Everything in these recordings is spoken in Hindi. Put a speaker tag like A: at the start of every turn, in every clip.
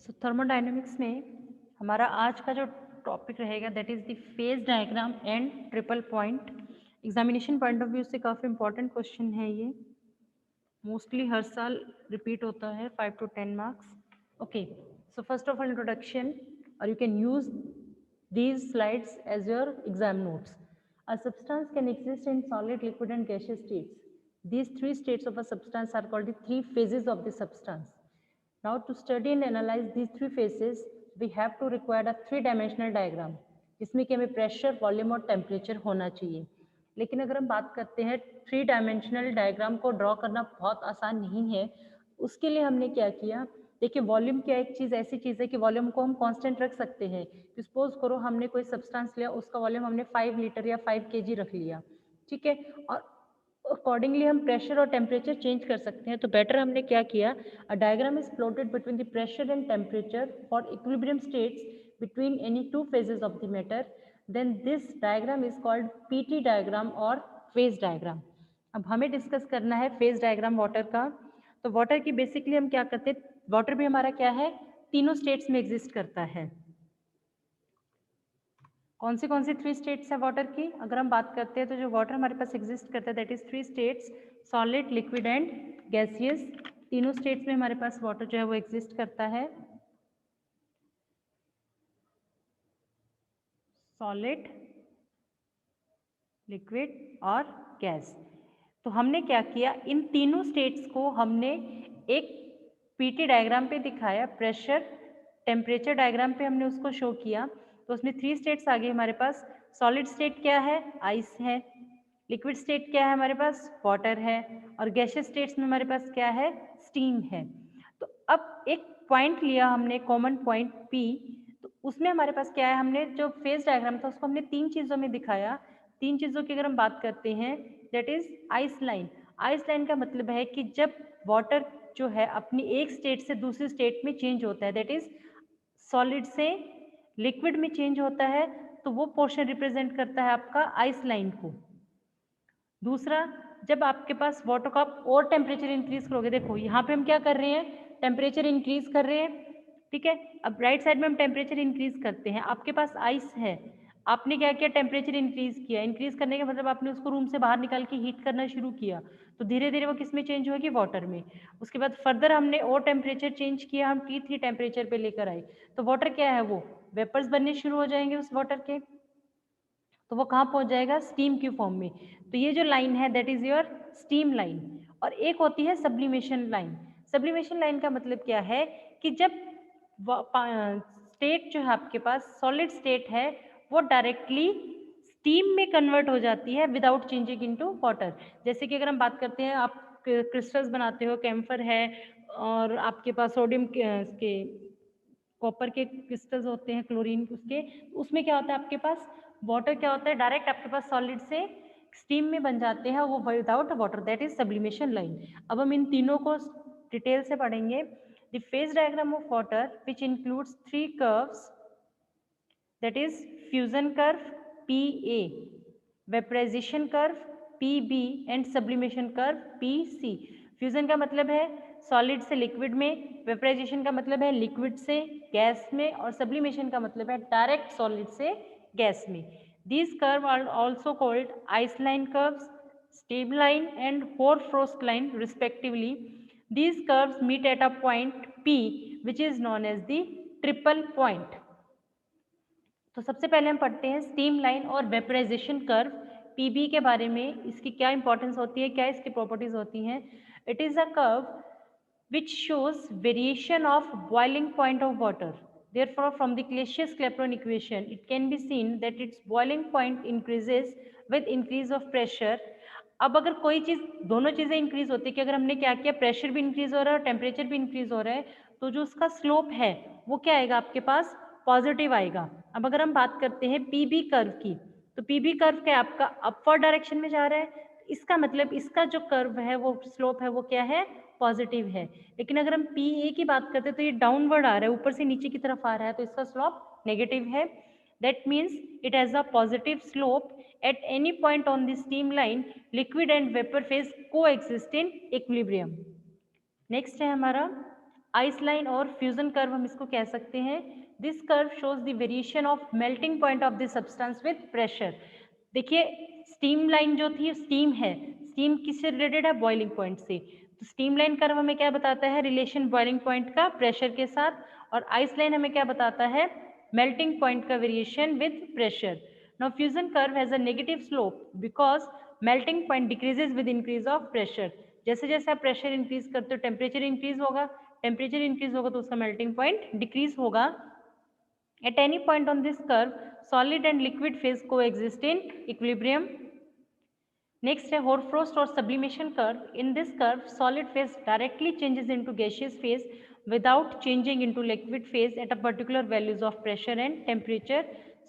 A: सो थर्मोडायनेमिक्स में हमारा आज का जो टॉपिक रहेगा that is the phase diagram and triple point. Examination point of view से काफ़ी इंपॉर्टेंट क्वेश्चन है ये। मोस्टली हर साल रिपीट होता है 5 to 10 marks. Okay, so first of all introduction और you can use these slides as your exam notes. A substance can exist in solid, liquid and gaseous states. These three states of a substance are called the three phases of the substance. Now to study and analyze these three phases, we have to require a three-dimensional diagram, जिसमें कि हमें प्रेशर, वॉल्यूम और टेम्परेचर होना चाहिए। लेकिन अगर हम बात करते हैं थ्री डायमेंशनल डायग्राम को ड्रॉ करना बहुत आसान नहीं है। उसके लिए हमने क्या किया, देखिए वॉल्यूम क्या एक चीज़ ऐसी चीज़ है कि वॉल्यूम को हम कांस्टेंट रख सकते हैं। सपोज करो हमने कोई सब्सटेंस लिया, उसका वॉल्यूम हमने 5 लीटर या 5 केजी रख लिया, ठीक है, और अकॉर्डिंगली हम प्रेशर और टेम्परेचर चेंज कर सकते हैं। तो बेटर हमने क्या किया, a diagram is plotted between the pressure and temperature for equilibrium states between any two phases of the matter, then this diagram is called PT diagram और फेज डायग्राम। अब हमें डिस्कस करना है फेज डायग्राम वाटर का। तो वाटर की बेसिकली हम क्या करते हैं, वाटर भी हमारा क्या है, तीनों स्टेट्स में एग्जिस्ट करता है। कौन सी थ्री स्टेट्स है वाटर की, अगर हम बात करते हैं तो जो वाटर हमारे पास एग्जिस्ट करता है that is three states, solid, liquid and gaseous. तीनों स्टेट्स में हमारे पास वाटर जो है वो एग्जिस्ट करता है, सॉलिड, लिक्विड और गैस। तो हमने क्या किया, इन तीनों स्टेट्स को हमने एक पीटी डायग्राम पे दिखाया, प्रेशर टेम्परेचर डायग्राम पे हमने उसको शो किया। तो उसमें थ्री स्टेट्स आ गए हमारे पास। सॉलिड स्टेट क्या है, आइस है। लिक्विड स्टेट क्या है हमारे पास, वाटर है। और गैसियस स्टेट्स में हमारे पास क्या है, स्टीम है। तो अब एक पॉइंट लिया हमने, कॉमन पॉइंट पी। तो उसमें हमारे पास क्या है, हमने जो फेज डायग्राम था उसको हमने तीन चीज़ों में दिखाया। तीन चीज़ों की अगर हम बात करते हैं that is ice line. Ice line का मतलब है कि जब वाटर जो है अपनी एक स्टेट से दूसरी स्टेट में चेंज होता है, दैट इज सॉलिड से लिक्विड में चेंज होता है, तो वो पोर्शन रिप्रेजेंट करता है आपका आइस लाइन को। दूसरा, जब आपके पास वाटर का आप और टेम्परेचर इंक्रीज करोगे, देखो यहाँ पे हम क्या कर रहे हैं, टेम्परेचर इंक्रीज कर रहे हैं, ठीक है। अब राइट साइड में हम टेम्परेचर इंक्रीज करते हैं, आपके पास आइस है, आपने क्या किया, टेम्परेचर इंक्रीज किया। इंक्रीज करने का मतलब आपने उसको रूम से बाहर निकाल के हीट करना शुरू किया, तो धीरे धीरे वो किस में चेंज होगी, वाटर में। उसके बाद फर्दर हमने और टेम्परेचर चेंज किया, हम T3 टेम्परेचर पे लेकर आए, तो वाटर क्या है, वो वेपर्स बनने शुरू हो जाएंगे उस वाटर के, तो वो कहाँ पहुंच जाएगा, स्टीम की फॉर्म में। तो ये जो लाइन है that is your steam line. और एक होती है सब्लिमेशन लाइन। सब्लिमेशन लाइन का मतलब क्या है कि जब स्टेट जो है आपके पास सॉलिड स्टेट है, वो डायरेक्टली स्टीम में कन्वर्ट हो जाती है विदाउट चेंजिंग इनटू वाटर। जैसे कि अगर हम बात करते हैं, आप क्रिस्टल्स बनाते हो, कैम्फर है, और आपके पास सोडियम के कॉपर के क्रिस्टल्स होते हैं, क्लोरीन उसके, उसमें क्या होता है आपके पास, वाटर क्या होता है, डायरेक्ट आपके पास सॉलिड से स्टीम में बन जाते हैं वो without water, that is sublimation line. अब हम इन तीनों को डिटेल से पढ़ेंगे। The phase diagram of water which includes three curves, that is fusion curve PA, vaporization curve PB and sublimation curve PC। Fusion का मतलब है सॉलिड से लिक्विड में, वेपराइजेशन का मतलब है लिक्विड से गैस में, और सब्लिमेशन का मतलब है डायरेक्ट सॉलिड से गैस में। These curve are also called ice line curves, steam line and hoarfrost line respectively. These curves meet at a point P which is known as the triple point। तो सबसे पहले हम पढ़ते हैं स्टीम लाइन और वेपराइजेशन कर्व पीबी के बारे में, इसकी क्या इंपॉर्टेंस होती है, क्या इसकी प्रॉपर्टीज होती हैं। It is a curve which shows variation of boiling point of water. Therefore, from the Clapeyron equation, it can be seen that its boiling point increases with increase of pressure। अब अगर कोई चीज़, दोनों चीज़ें इंक्रीज होती है कि अगर हमने क्या किया, प्रेशर भी इंक्रीज हो रहा है और टेम्परेचर भी इंक्रीज हो रहा है, तो जो उसका स्लोप है वो क्या आएगा आपके पास, पॉजिटिव आएगा। अब अगर हम बात करते हैं पीबी कर्व की, तो पीबी कर्व क्या आपका अपवर्ड डायरेक्शन में जा रहा है, इसका मतलब इसका जो कर्व है वो स्लोप है वो क्या है, पॉजिटिव है। लेकिन अगर हम पी ए की बात करते हैं तो ये डाउनवर्ड आ रहा है, ऊपर से नीचे की तरफ आ रहा है, तो इसका स्लोप नेगेटिव है। That means it has a positive slope at any point on the steam line, liquid and vapour phase को एक्सिस्ट इन इक्विलिब्रियम। नेक्स्ट है हमारा आइस लाइन और फ्यूजन कर्व हम इसको कह सकते हैं। This curve shows the variation of melting point of the substance with pressure. देखिए स्टीम लाइन जो थी, स्टीम है, स्टीम किससे रिलेटेड है, बॉइलिंग पॉइंट से। तो स्टीम लाइन कर्व हमें क्या बताता है, रिलेशन बॉइलिंग पॉइंट का प्रेशर के साथ, और आइस लाइन हमें क्या बताता है, मेल्टिंग पॉइंट का variation with pressure. Now fusion curve has a negative slope because melting point decreases with increase of pressure. जैसे जैसे आप प्रेशर इंक्रीज करते हो टेम्परेचर इंक्रीज होगा, टेम्परेचर इंक्रीज होगा तो उसका मेल्टिंग पॉइंट डिक्रीज होगा। At any point on this curve, solid and liquid phase coexist in equilibrium. Next है Hoarfrost और sublimation curve. In this curve, solid phase directly changes into gaseous phase without changing into liquid phase at a particular values of pressure and temperature.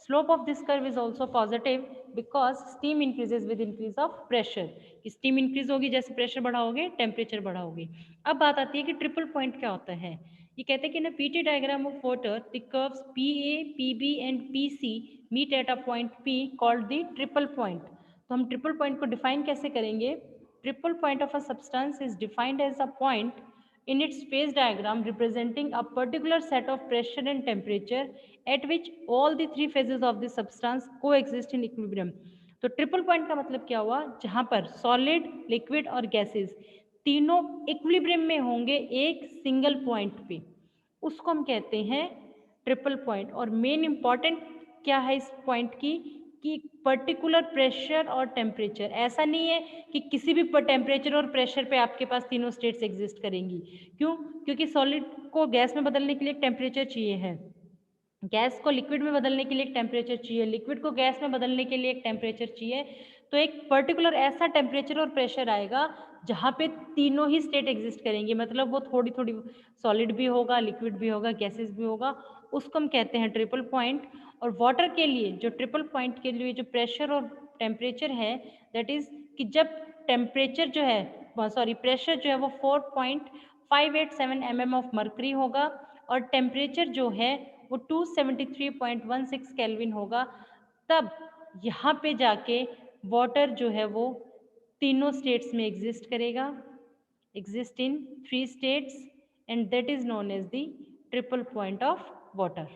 A: Slope of this curve is also positive because steam increases with increase of pressure. Steam increase होगी जैसे pressure बढ़ाओगे, temperature बढ़ाओगे। अब बात आती है कि ट्रिपल पॉइंट क्या होता है। ये कहते हैं कि in a PT diagram of water, the curves PA, PB and PC meet at a point P called the triple point. तो हम ट्रिपल पॉइंट को डिफाइन कैसे करेंगे। Triple point of a substance is defined as a point in its phase diagram representing a particular set of pressure and temperature at which all the three phases of the substance coexist in equilibrium. तो ट्रिपल पॉइंट का मतलब क्या हुआ, जहां पर सॉलिड, लिक्विड और गैसेस तीनों इक्विलिब्रियम में होंगे एक सिंगल पॉइंट पे, उसको हम कहते हैं ट्रिपल पॉइंट। और मेन इंपॉर्टेंट क्या है इस पॉइंट की कि पर्टिकुलर प्रेशर और टेम्परेचर। ऐसा नहीं है कि किसी भी टेम्परेचर और प्रेशर पे आपके पास तीनों स्टेट्स एग्जिस्ट करेंगी। क्यों, क्योंकि सॉलिड को गैस में बदलने के लिए एक टेम्परेचर चाहिए है, गैस को लिक्विड में बदलने के लिए एक टेम्परेचर चाहिए, लिक्विड को गैस में बदलने के लिए एक टेम्परेचर चाहिए। तो एक पर्टिकुलर ऐसा टेम्परेचर और प्रेशर आएगा जहाँ पे तीनों ही स्टेट एग्जिस्ट करेंगी, मतलब वो थोड़ी थोड़ी सॉलिड भी होगा, लिक्विड भी होगा, गैसेस भी होगा, उसको हम कहते हैं ट्रिपल पॉइंट। और वाटर के लिए जो ट्रिपल पॉइंट के लिए जो प्रेशर और टेम्परेचर है, दैट इज कि जब टेम्परेचर जो है, सॉरी प्रेशर जो है वो 4.587 mm ऑफ मर्करी होगा और टेम्परेचर जो है वो 273.16 केल्विन होगा, तब यहाँ पे जाके वाटर जो है वो तीनों स्टेट्स में एग्जिस्ट करेगा, exist in 3 states, and that is known as the triple point of water.